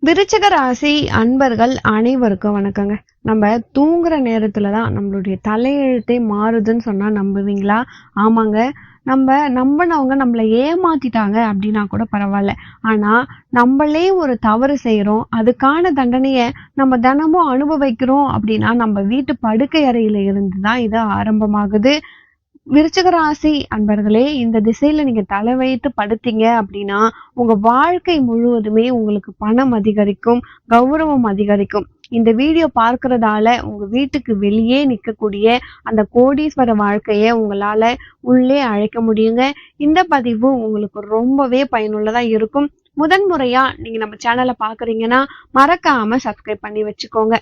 விருச்சிக ராசி அன்பர்கள் அனைவருக்கும் வணக்கங்க. நம்ம தூங்குற நேரத்துல தான் நம்மளுடைய தலையெழுத்தே மாறுதுன்னு சொன்னா நம்புவீங்களா? ஆமாங்க. நம்பனவங்க நம்மள ஏமாத்திட்டாங்க அப்படின்னா கூட பரவால்ல. ஆனா, நம்மளே ஒரு தவறு செய்றோம். அதுக்கான தண்டனைய நம்ம தினமும் அனுபவிக்கிறோம் அப்படின்னா, நம்ம வீட்டு படுக்கை அறையில இருந்து தான் இது ஆரம்பமாகுது. விருச்சிக ராசி அன்பர்களே, இந்த திசையில நீங்க தலை வைத்து படுத்தீங்க அப்படின்னா, உங்க வாழ்க்கை முழுவதுமே உங்களுக்கு பணம் அதிகரிக்கும், கௌரவம் அதிகரிக்கும். இந்த வீடியோ பார்க்கிறதால உங்க வீட்டுக்கு வெளியே நிக்கக்கூடிய அந்த கோடீஸ்வர வாழ்க்கைய உங்களால உள்ளே அழைக்க முடியுங்க. இந்த பதிவு உங்களுக்கு ரொம்பவே பயனுள்ளதா இருக்கும். முதன்முறையா நீங்க நம்ம சேனல பார்க்குறீங்கன்னா, மறக்காம சப்ஸ்கிரைப் பண்ணி வச்சுக்கோங்க.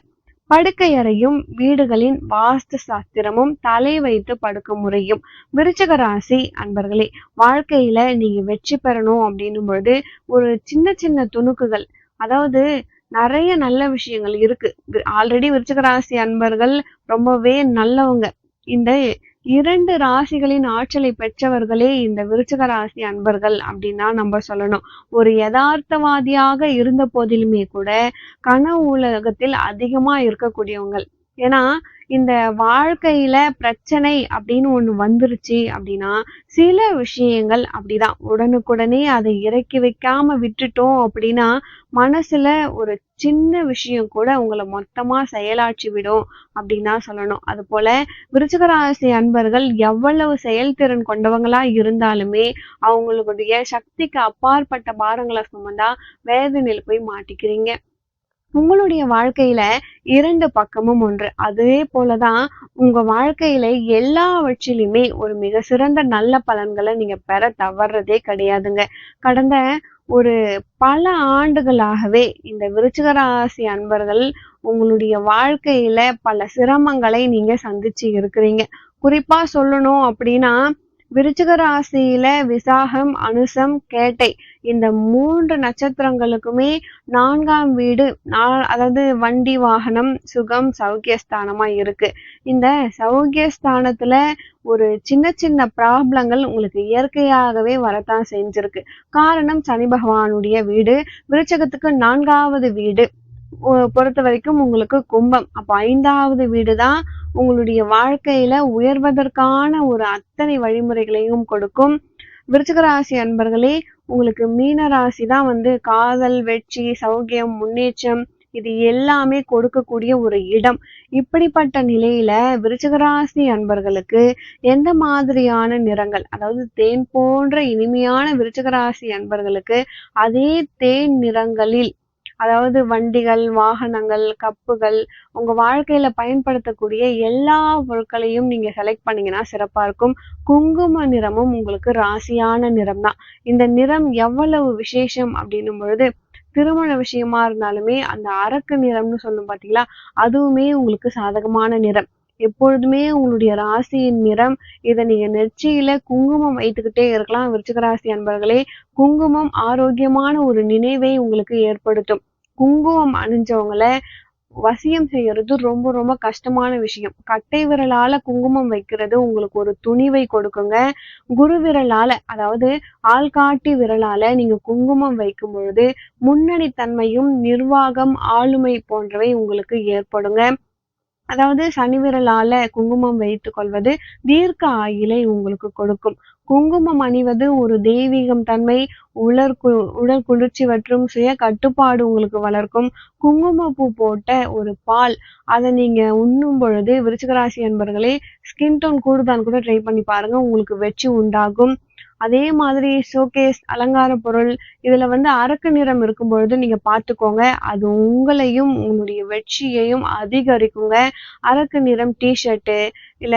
படுக்கை அறையும் வீடுகளின் வாஸ்து சாஸ்திரமும் தலை வைத்து படுக்கும் முறையும். விருச்சிக ராசி அன்பர்களே, வாழ்க்கையில நீங்க வெற்றி பெறணும் அப்படின்னும் பொழுது ஒரு சின்ன சின்ன துணுக்குகள், அதாவது நிறைய நல்ல விஷயங்கள் இருக்கு. ஆல்ரெடி விருச்சிக ராசி அன்பர்கள் ரொம்பவே நல்லவங்க. இந்த 2 ராசிகளின் ஆற்றலை பெற்றவர்களே இந்த விருச்சிக ராசி அன்பர்கள் அப்படின்னு தான் நம்ம சொல்லணும். ஒரு யதார்த்தவாதியாக இருந்த போதிலுமே கூட கனவு உலகத்தில் அதிகமா இருக்கக்கூடியவங்க. ஏன்னா, இந்த வாழ்க்கையில பிரச்சனை அப்படின்னு ஒண்ணு வந்துருச்சு அப்படின்னா, சில விஷயங்கள் அப்படிதான். உடனுக்குடனே அதை இறக்கி வைக்காம விட்டுட்டோம் அப்படின்னா, மனசுல ஒரு சின்ன விஷயம் கூட உங்கள மொத்தமா செயலாற்றி விடும் அப்படின்னு தான் சொல்லணும். அதுபோல விருச்சிக ராசி அன்பர்கள் எவ்வளவு செயல்திறன் கொண்டவங்களா இருந்தாலுமே, அவங்களுடைய சக்திக்கு அப்பாற்பட்ட பாரங்கள சுமந்தா வேதனையில போய் மாட்டிக்கிறீங்க. உங்களுடைய வாழ்க்கையில 2 பக்கமும் ஒன்று. அதே போலதான் உங்க வாழ்க்கையில எல்லாவற்றிலுமே ஒரு மிக சிறந்த நல்ல பலன்கள நீங்க பெற தவறுறதே கிடையாதுங்க. கடந்த ஒரு பல ஆண்டுகளாகவே இந்த விருச்சிக ராசி அன்பர்கள் உங்களுடைய வாழ்க்கையில பல சிரமங்களை நீங்க சந்திச்சு இருக்கிறீங்க. குறிப்பா சொல்லணும் அப்படின்னா, விருச்சிக ராசியில விசாகம், அனுசம், கேட்டை இந்த 3 நட்சத்திரங்களுக்குமே 4ஆம் வீடு அதாவது வண்டி, வாகனம், சுகம், சௌக்கியஸ்தானமா இருக்கு. இந்த சௌக்கியஸ்தானத்துல ஒரு சின்ன சின்ன ப்ராப்ளங்கள் உங்களுக்கு இயற்கையாகவே வரத்தான் செஞ்சிருக்கு. காரணம் சனி பகவானுடைய வீடு. விருச்சகத்துக்கு 4ஆவது வீடு பொறுத்தவரைக்கும் உங்களுக்கு கும்பம். அப்ப 5ஆவது வீடுதான் உங்களுடைய வாழ்க்கையில உயர்வதற்கான ஒரு அத்தனை வழிமுறைகளையும் கொடுக்கும். விருச்சிக ராசி அன்பர்களே, உங்களுக்கு மீன ராசி தான் காதல், வெற்றி, சௌக்கியம், முன்னேற்றம் இது எல்லாமே கொடுக்கக்கூடிய ஒரு இடம். இப்படிப்பட்ட நிலையில விருச்சிக ராசி அன்பர்களுக்கு எந்த மாதிரியான நிறங்கள், அதாவது தேன் போன்ற இனிமையான விருச்சிக ராசி அன்பர்களுக்கு அதே தேன் நிறங்களில், அதாவது வண்டிகள், வாகனங்கள், கப்புகள், உங்க வாழ்க்கையில பயன்படுத்தக்கூடிய எல்லா பொருட்களையும் நீங்க செலக்ட் பண்ணீங்கன்னா சிறப்பா இருக்கும். குங்கும நிறமும் உங்களுக்கு ராசியான நிறம் தான். இந்த நிறம் எவ்வளவு விசேஷம் அப்படின்னும் பொழுது, திருமண விஷயமா இருந்தாலுமே அந்த அரக்கு நிறம்னு சொல்லும் பார்த்தீங்களா, அதுவுமே உங்களுக்கு சாதகமான நிறம். எப்பொழுதுமே உங்களுடைய ராசியின் நிறம். இதை நீங்க நெற்றியில குங்குமம் வைத்துக்கிட்டே இருக்கலாம் விருச்சிக ராசி அன்பர்களே. குங்குமம் ஆரோக்கியமான ஒரு நினைவை உங்களுக்கு ஏற்படுத்தும். குங்குமம் அணிஞ்சவங்கள வசியம் செய்யறது ரொம்ப ரொம்ப கஷ்டமான விஷயம். கட்டை விரலால குங்குமம் வைக்கிறது உங்களுக்கு ஒரு துணிவை கொடுக்குங்க. குரு விரலால, அதாவது ஆள்காட்டி விரலால நீங்க குங்குமம் வைக்கும் பொழுது முன்னணித்தன்மையும், நிர்வாகம், ஆளுமை போன்றவை உங்களுக்கு ஏற்படுங்க. அதாவது சனி விரலால குங்குமம் வைத்துக் கொள்வது தீர்க்க ஆயுளை உங்களுக்கு கொடுக்கும். குங்குமம் அணிவது ஒரு தெய்வீகம் தன்மை, உடல் குளிர்ச்சி மற்றும் சுய கட்டுப்பாடு உங்களுக்கு வளர்க்கும். குங்குமப்பூ போட்ட ஒரு பால், அதை நீங்க உண்ணும் பொழுது விருச்சிக ராசி அன்பர்களே, ஸ்கின் டோன் கூடுதான்னு கூட ட்ரை பண்ணி பாருங்க. உங்களுக்கு வெற்றி உண்டாகும். அதே மாதிரி ஷோகேஸ், அலங்கார பொருள் இதுல அரக்கு நிறம் இருக்கும் பொழுது நீங்க பார்த்துக்கோங்க. அது உங்களையும் உங்களுடைய வெற்றியையும் அதிகரிக்குங்க. அரக்கு நிறம் ஷர்ட்டு இல்ல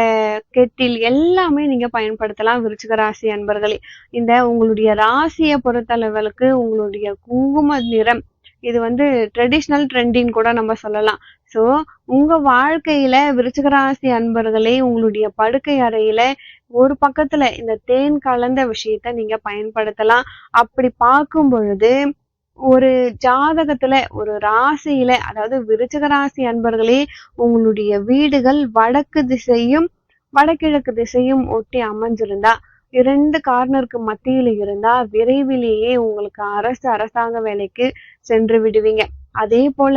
கெட்டில் எல்லாமே நீங்க பயன்படுத்தலாம் விருச்சிக ராசி அன்பர்களே. இந்த உங்களுடைய ராசியை பொறுத்தளவுக்கு உங்களுடைய குங்கும நிறம் இது ட்ரெடிஷ்னல் ட்ரெண்டின்னு கூட நம்ம சொல்லலாம். ஸோ உங்க வாழ்க்கையில விருச்சிக ராசி அன்பர்களே, உங்களுடைய படுக்கை அறையில ஒரு பக்கத்துல இந்த தேன் கலந்த விஷயத்த நீங்க பயன்படுத்தலாம். அப்படி பார்க்கும் பொழுது ஒரு ஜாதகத்துல ஒரு ராசியில, அதாவது விருச்சிக ராசி அன்பர்களே, உங்களுடைய வீடுகள் வடக்கு திசையும் வடகிழக்கு திசையும் ஒட்டி அமைஞ்சிருந்தா 2 கார்னருக்கு மத்தியில இருந்தா விரைவிலேயே உங்களுக்கு அரசாங்க வேலைக்கு சென்று விடுவீங்க. அதே போல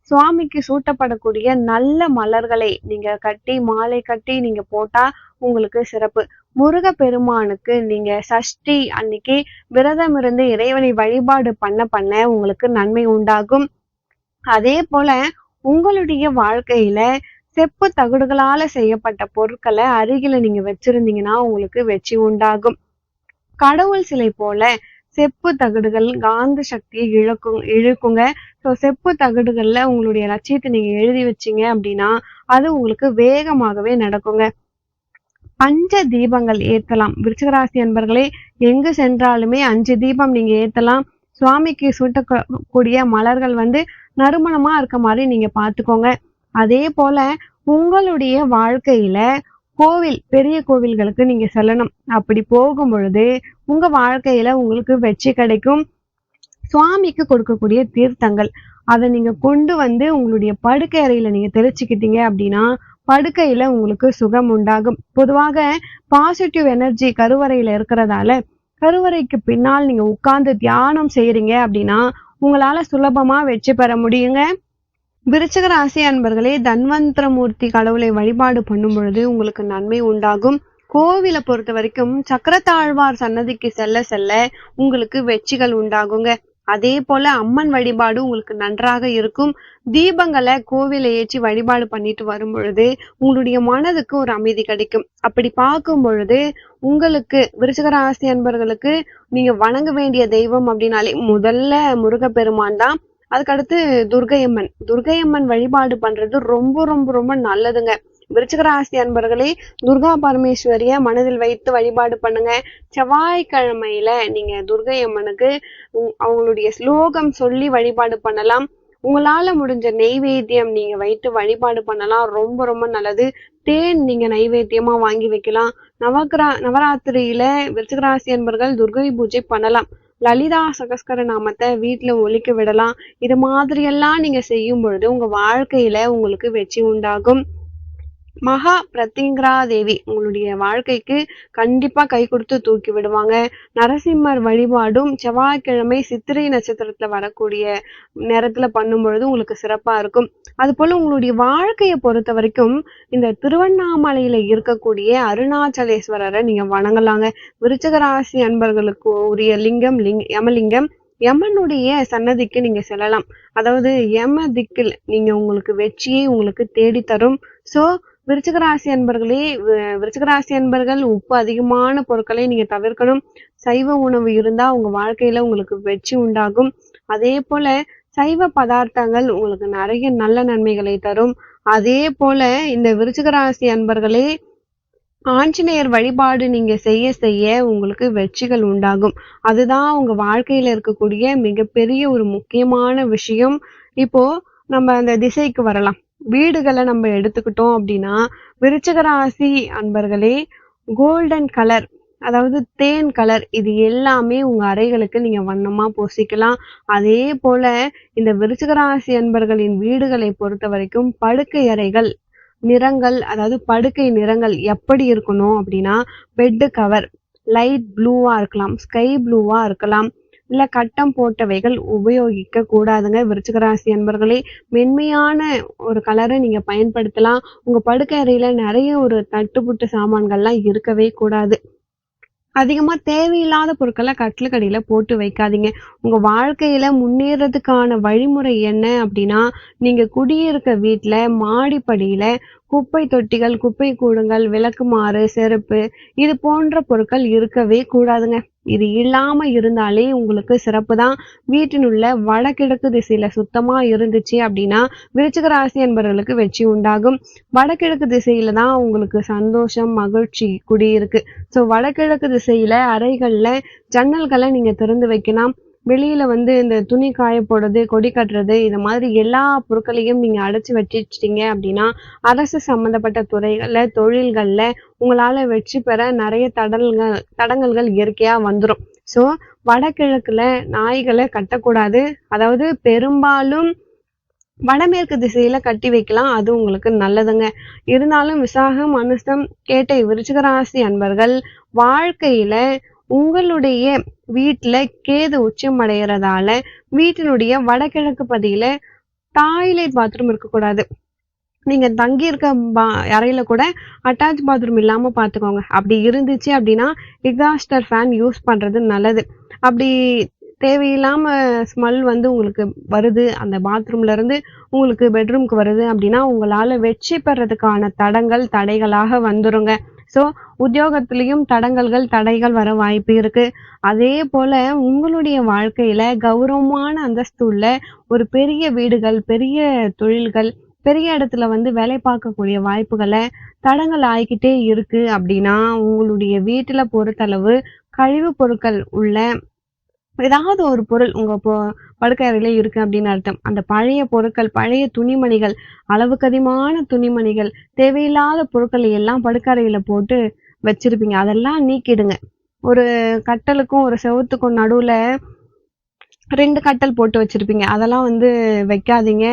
சுவாமிக்கு சூட்டப்படக்கூடிய நல்ல மலர்களை நீங்க கட்டி மாலை கட்டி நீங்க போட்டா உங்களுக்கு சிறப்பு. முருகப்பெருமானுக்கு நீங்க சஷ்டி அன்னைக்கு விரதம் இருந்து இறைவனை வழிபாடு பண்ண உங்களுக்கு நன்மை உண்டாகும். அதே போல உங்களுடைய வாழ்க்கையில செப்பு தகடுகளால செய்யப்பட்ட பொருட்களை அருகில நீங்க வச்சிருந்தீங்கன்னா உங்களுக்கு வெற்றி உண்டாகும். கடவுள் சிலை போல செப்பு தகடுகள் காந்த சக்தியை இழுக்குங்க. ஸோ செப்பு தகடுகள்ல உங்களுடைய லட்சியத்தை நீங்க எழுதி வச்சீங்க அப்படின்னா அது உங்களுக்கு வேகமாகவே நடக்குங்க. பஞ்ச தீபங்கள் ஏத்தலாம். விருச்சிகராசி அன்பர்களே, எங்கு சென்றாலுமே 5 தீபம் நீங்க ஏத்தலாம். சுவாமிக்கு சூட்டக்கூடிய மலர்கள் வந்து நறுமணமா இருக்க மாதிரி நீங்க பார்த்துக்கோங்க. அதே போல உங்களுடைய வாழ்க்கையில பெரிய கோவில்களுக்கு நீங்க செல்லணும். அப்படி போகும் பொழுது உங்க வாழ்க்கையில உங்களுக்கு வெற்றி கிடைக்கும். சுவாமிக்கு கொடுக்கக்கூடிய தீர்த்தங்கள் அதை நீங்க கொண்டு வந்து உங்களுடைய படுக்கை அறையில நீங்க தெளிச்சுக்கிட்டீங்க அப்படின்னா படுக்கையில உங்களுக்கு சுகம் உண்டாகும். பொதுவாக பாசிட்டிவ் எனர்ஜி கருவறையில இருக்கிறதால கருவறைக்கு பின்னால் நீங்க உட்கார்ந்து தியானம் செய்யறீங்க அப்படின்னா உங்களால சுலபமா வெற்றி பெற முடியுங்க. விருச்சிக ராசி அன்பர்களே, தன்வந்திரமூர்த்தி கடவுளை வழிபாடு பண்ணும் பொழுது உங்களுக்கு நன்மை உண்டாகும். கோவிலை பொறுத்த வரைக்கும் சக்கரத்தாழ்வார் சன்னதிக்கு செல்ல செல்ல உங்களுக்கு வெற்றிகள் உண்டாகுங்க. அதே போல அம்மன் வழிபாடு உங்களுக்கு நன்றாக இருக்கும். தீபங்களை கோவிலை ஏற்றி வழிபாடு பண்ணிட்டு வரும் பொழுது உங்களுடைய மனதுக்கு ஒரு அமைதி கிடைக்கும். அப்படி பார்க்கும் பொழுது உங்களுக்கு விருச்சிகராசி அன்பர்களுக்கு நீங்க வணங்க வேண்டிய தெய்வம் அப்படின்னாலே முதல்ல முருகப்பெருமான் தான். அதுக்கடுத்து துர்கையம்மன் வழிபாடு பண்றது ரொம்ப ரொம்ப ரொம்ப நல்லதுங்க. விருச்சிகராசி அன்பர்களே, துர்கா பரமேஸ்வரிய மனதில் வைத்து வழிபாடு பண்ணுங்க. செவ்வாய்க்கிழமையில நீங்க துர்கை அம்மனுக்கு அவங்களுடைய ஸ்லோகம் சொல்லி வழிபாடு பண்ணலாம். உங்களால முடிஞ்ச நெய்வேத்தியம் நீங்க வைத்து வழிபாடு பண்ணலாம். ரொம்ப ரொம்ப நல்லது. தேன் நீங்க நைவேத்தியமா வாங்கி வைக்கலாம். நவராத்திரியில விருச்சிகராசி அன்பர்கள் துர்கை பூஜை பண்ணலாம். லலிதா சகஸ்கர நாமத்தை வீட்டுல ஒலிக்க விடலாம். இது மாதிரி எல்லாம் நீங்க செய்யும் பொழுது உங்க வாழ்க்கையில உங்களுக்கு வெற்றி உண்டாகும். மகா பிரத்திங்கரா தேவி உங்களுடைய வாழ்க்கைக்கு கண்டிப்பா கை கொடுத்து தூக்கி விடுவாங்க. நரசிம்மர் வழிபாடும் செவ்வாய்க்கிழமை சித்திரை நட்சத்திரத்துல வரக்கூடிய நேரத்துல பண்ணும் பொழுது உங்களுக்கு சிறப்பா இருக்கும். அது போல உங்களுடைய வாழ்க்கையை பொறுத்த வரைக்கும் இந்த திருவண்ணாமலையில இருக்கக்கூடிய அருணாச்சலேஸ்வரரை நீங்க வணங்கலாங்க. விருச்சிகராசி அன்பர்களுக்கு உரிய லிங்கம் யமலிங்கம். யமனுடைய சன்னதிக்கு நீங்க செல்லலாம். அதாவது யம திக்கில் நீங்க உங்களுக்கு வெற்றியை உங்களுக்கு தேடி தரும். சோ விருச்சிகராசி அன்பர்கள் உப்பு அதிகமான பொருட்களை நீங்க தவிர்க்கணும். சைவ உணவு இருந்தா உங்க வாழ்க்கையில உங்களுக்கு வெற்றி உண்டாகும். அதே போல சைவ பதார்த்தங்கள் உங்களுக்கு நிறைய நல்ல நன்மைகளை தரும். அதே போல இந்த விருச்சிகராசி அன்பர்களே, ஆஞ்சநேயர் வழிபாடு நீங்க செய்ய செய்ய உங்களுக்கு வெற்றிகள் உண்டாகும். அதுதான் உங்க வாழ்க்கையில இருக்கக்கூடிய மிகப்பெரிய ஒரு முக்கியமான விஷயம். இப்போ நம்ம அந்த திசைக்கு வரலாம். வீடுகளை நம்ம எடுத்துக்கிட்டோம் அப்படின்னா விருச்சிகராசி அன்பர்களே, கோல்டன் கலர் அதாவது தேன் கலர் இது எல்லாமே உங்க அறைகளுக்கு நீங்க வண்ணமா பூசிக்கலாம். அதே போல இந்த விருச்சிகராசி அன்பர்களின் வீடுகளை பொறுத்த வரைக்கும் படுக்கை அறைகள் நிறங்கள் அதாவது படுக்கை நிறங்கள் எப்படி இருக்கணும் அப்படின்னா பெட்டு கவர் லைட் ப்ளூவா இருக்கலாம், ஸ்கை ப்ளூவா இருக்கலாம். இல்ல கட்டம் போட்டவைகள் உபயோகிக்க கூடாதுங்க. விருச்சிகராசி அன்பர்களே, மென்மையான ஒரு கலரை நீங்க பயன்படுத்தலாம். உங்க படுக்கை அறையில நிறைய ஒரு தட்டுப்புட்டு சாமான்கள்லாம் இருக்கவே கூடாது. அதிகமா தேவையில்லாத பொருட்களை கட்டிலுக்கடியில போட்டு வைக்காதீங்க. உங்க வாழ்க்கையில முன்னேறதுக்கான வழிமுறை என்ன அப்படின்னா நீங்க குடியிருக்க வீட்டுல மாடிப்படியில குப்பை தொட்டிகள், குப்பை கூடுங்கள், விளக்குமாறு, செருப்பு இது போன்ற பொருட்கள் இருக்கவே கூடாதுங்க. இது இல்லாம இருந்தாலே உங்களுக்கு சிறப்பு தான். வீட்டினுள்ள வடகிழக்கு திசையில சுத்தமா இருந்துச்சு அப்படின்னா விருச்சிகராசி என்பவர்களுக்கு வெற்றி உண்டாகும். வடகிழக்கு திசையில தான் உங்களுக்கு சந்தோஷம் மகிழ்ச்சி குடியிருக்கு. ஸோ வடகிழக்கு திசையில அறைகள்ல ஜன்னல்களை நீங்க திறந்து வைக்கலாம். வெளியில வந்து இந்த துணி காய போடுறது, கொடி கட்டுறது இது மாதிரி எல்லா பொருட்களையும் நீங்க அடைச்சு வச்சிட்டீங்க அப்படின்னா அரசு சம்பந்தப்பட்ட துறைகள்ல தொழில்கள்ல உங்களால வெற்றி பெற நிறைய தடங்கல்கள் இயற்கையா வந்துடும். ஸோ வடகிழக்குல நாய்களை கட்டக்கூடாது. அதாவது பெரும்பாலும் வடமேற்கு திசையில கட்டி வைக்கலாம். அது உங்களுக்கு நல்லதுங்க. இருந்தாலும் விசாகம், அனுஷம், கேட்டை விருச்சிக ராசி அன்பர்கள் வாழ்க்கையில உங்களுடைய வீட்ல கேது உச்சம் அடையறதால வீட்டினுடைய வடகிழக்கு பகுதியில டாய்லெட் பாத்ரூம் இருக்கக்கூடாது. நீங்க தங்கி இருக்க அறையில கூட அட்டாச் பாத்ரூம் இல்லாம பாத்துக்கோங்க. அப்படி இருந்துச்சு அப்படின்னா எக்ஸாஸ்டர் ஃபேன் யூஸ் பண்றது நல்லது. அப்படி தேவையில்லாம ஸ்மெல் வந்து உங்களுக்கு வருது, அந்த பாத்ரூம்ல இருந்து உங்களுக்கு பெட்ரூம்க்கு வருது அப்படின்னா உங்களால வெற்றி பெறதுக்கான தடைகளாக வந்துருங்க. ஸோ உத்தியோகத்திலையும் தடைகள் வர வாய்ப்பு இருக்கு. அதே போல உங்களுடைய வாழ்க்கையில கௌரவமான அந்தஸ்து உள்ள ஒரு பெரிய வீடுகள், பெரிய தொழில்கள், பெரிய இடத்துல வந்து வேலை பார்க்கக்கூடிய வாய்ப்புகளை தடங்கள் ஆகிக்கிட்டே இருக்கு அப்படின்னா உங்களுடைய வீட்டுல பொறுத்தளவு கழிவு பொருட்கள் உள்ள ஏதாவது ஒரு பொருள் உங்க படுக்கை அறையில இருக்கு அப்படின்னு அர்த்தம். அந்த பழைய பொருட்கள், பழைய துணிமணிகள், அளவுக்கு அதிகமான துணிமணிகள், தேவையில்லாத பொருட்களை எல்லாம் படுக்கை அறையில போட்டு வச்சிருப்பீங்க. அதெல்லாம் நீக்கிடுங்க. ஒரு கட்டலுக்கும் ஒரு செவுத்துக்கும் நடுவுல 2 கட்டல் போட்டு வச்சிருப்பீங்க. அதெல்லாம் வந்து வைக்காதீங்க.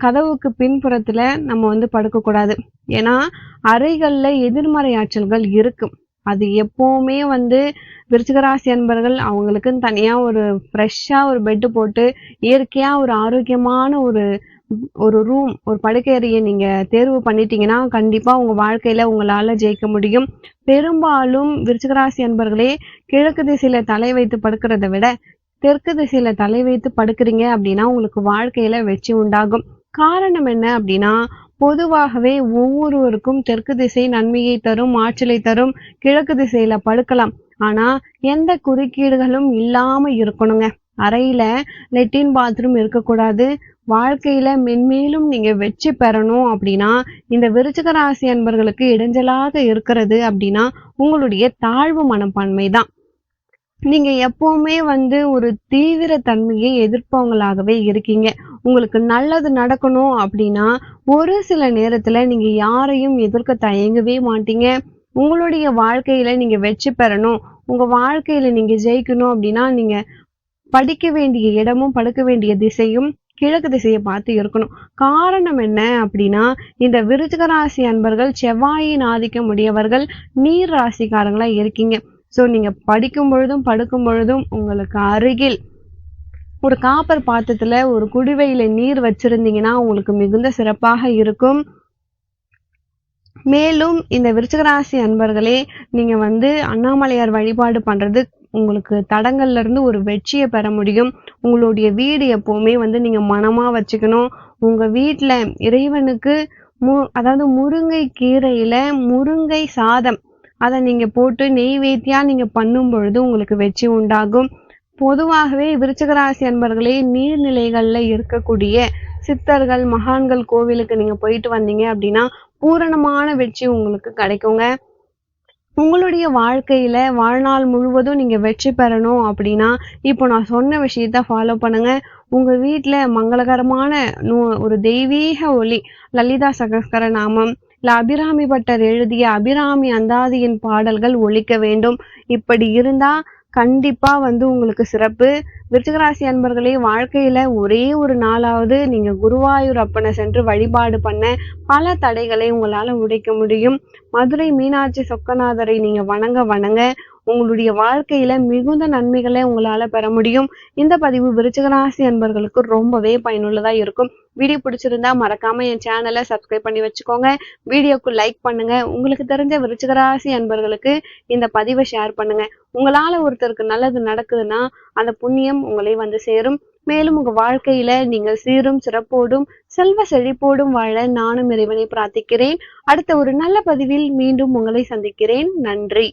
கதவுக்கு பின்புறத்துல நம்ம வந்து படுக்கக்கூடாது. ஏன்னா அறைகள்ல எதிர்மறை ஆற்றல்கள் இருக்கும். அது எப்பவுமே வந்து விருச்சிகராசி அன்பர்கள் அவங்களுக்குன்னு தனியா ஒரு ஃப்ரெஷ்ஷா ஒரு பெட்டு போட்டு இயற்கையா ஒரு ஆரோக்கியமான ஒரு ரூம், ஒரு படுக்கை அறையை நீங்க தேர்வு பண்ணிட்டீங்கன்னா கண்டிப்பா உங்க வாழ்க்கையில உங்களால ஜெயிக்க முடியும். பெரும்பாலும் விருச்சிகராசி அன்பர்களே கிழக்கு திசையில தலை வைத்து படுக்கிறத விட தெற்கு திசையில தலை வைத்து படுக்கிறீங்க அப்படின்னா உங்களுக்கு வாழ்க்கையில வெற்றி உண்டாகும். காரணம் என்ன அப்படின்னா பொதுவாகவே ஒவ்வொருவருக்கும் தெற்கு திசை நன்மையை தரும், ஆற்றலை தரும். கிழக்கு திசையில படுக்கலாம். ஆனா எந்த குறுக்கீடுகளும் இல்லாம இருக்கணுங்க. அறையில லெட்டின் பாத்ரூம் இருக்கக்கூடாது. வாழ்க்கையில மென்மேலும் நீங்க வெற்றி பெறணும் அப்படின்னா இந்த விருச்சிக ராசி அன்பர்களுக்கு இடைஞ்சலாக இருக்கிறது அப்படின்னா உங்களுடைய தாழ்வு மனப்பான்மை தான். நீங்க எப்பவுமே வந்து ஒரு தீவிர தன்மையை எதிர்ப்பவங்களாகவே இருக்கீங்க. உங்களுக்கு நல்லது நடக்கணும் அப்படின்னா ஒரு சில நேரத்துல நீங்க யாரையும் எதிர்க்க தயங்கவே மாட்டீங்க. உங்களுடைய வாழ்க்கையில நீங்க வெற்றி பெறணும், உங்க வாழ்க்கையில நீங்க ஜெயிக்கணும் அப்படின்னா நீங்க படிக்க வேண்டிய இடமும் படுக்க வேண்டிய திசையும் கிழக்கு திசையை பார்த்து இருக்கணும். காரணம் என்ன அப்படின்னா இந்த விருச்சிக ராசி அன்பர்கள் செவ்வாயின் ஆதிக்கம் உடையவர்கள், நீர் ராசிக்காரங்களா இருக்கீங்க. ஸோ நீங்க படிக்கும் பொழுதும் படுக்கும் பொழுதும் உங்களுக்கு அருகில் ஒரு காப்பர் பாத்திரத்துல ஒரு குடுவையில நீர் வச்சிருந்தீங்கன்னா உங்களுக்கு மிகுந்த சிறப்பாக இருக்கும். மேலும் இந்த விருச்சிக ராசி அன்பர்களே நீங்க வந்து அண்ணாமலையார் வழிபாடு பண்றது உங்களுக்கு தடங்கள்ல இருந்து ஒரு வெற்றியை பெற முடியும். உங்களுடைய வீடு எப்பவுமே வந்து நீங்க மனமா வச்சுக்கணும். உங்க வீட்டுல இறைவனுக்கு அதாவது முருங்கை கீரையில முருங்கை சாதம் அதை நீங்க போட்டு நெய்வேத்தியா நீங்க பண்ணும் பொழுது உங்களுக்கு வெற்றி உண்டாகும். பொதுவாகவே விருச்சிக ராசி அன்பர்களே நீர்நிலைகள்ல இருக்கக்கூடிய சித்தர்கள், மகான்கள் கோவிலுக்கு நீங்க போயிட்டு வந்தீங்க அப்படின்னா பூரணமான வெற்றி உங்களுக்கு கிடைக்குங்க. உங்களுடைய வாழ்க்கையில வாழ்நாள் முழுவதும் நீங்க வெற்றி பெறணும் அப்படின்னா இப்போ நான் சொன்ன விஷயத்த ஃபாலோ பண்ணுங்க. உங்க வீட்டுல மங்களகரமான ஒரு தெய்வீக ஒலி, லலிதா சகஸ்கர நாமம் இல்ல அபிராமி பட்டர் எழுதிய அபிராமி அந்தாதியின் பாடல்கள் ஒலிக்க வேண்டும். இப்படி இருந்தா கண்டிப்பா வந்து உங்களுக்கு சிறப்பு. விருச்சிகராசி அன்பர்களே வாழ்க்கையில ஒரே ஒரு நாளாவது நீங்க குருவாயூர் அப்பனை சென்று வழிபாடு பண்ண பல தடைகளை உங்களால உடைக்க முடியும். மதுரை மீனாட்சி சொக்கநாதரை நீங்க வணங்க உங்களுடைய வாழ்க்கையில மிகுந்த நன்மைகளை உங்களால பெற முடியும். இந்த பதிவு விருச்சிக ராசி அன்பர்களுக்கு ரொம்பவே பயனுள்ளதா இருக்கும். வீடியோ பிடிச்சிருந்தா மறக்காம என் சேனலை சப்ஸ்கிரைப் பண்ணி வச்சுக்கோங்க. வீடியோக்கு லைக் பண்ணுங்க. உங்களுக்கு தெரிஞ்ச விருச்சிக ராசி அன்பர்களுக்கு இந்த பதிவை ஷேர் பண்ணுங்க. உங்களால ஒருத்தருக்கு நல்லது நடக்குதுன்னா அந்த புண்ணியம் உங்களை வந்து சேரும். மேலும் உங்க வாழ்க்கையில நீங்கள் சீரும் சிறப்போடும் செல்வ செழிப்போடும் வாழ நானும் இறைவனை பிரார்த்திக்கிறேன். அடுத்த ஒரு நல்ல பதிவில் மீண்டும் உங்களை சந்திக்கிறேன். நன்றி.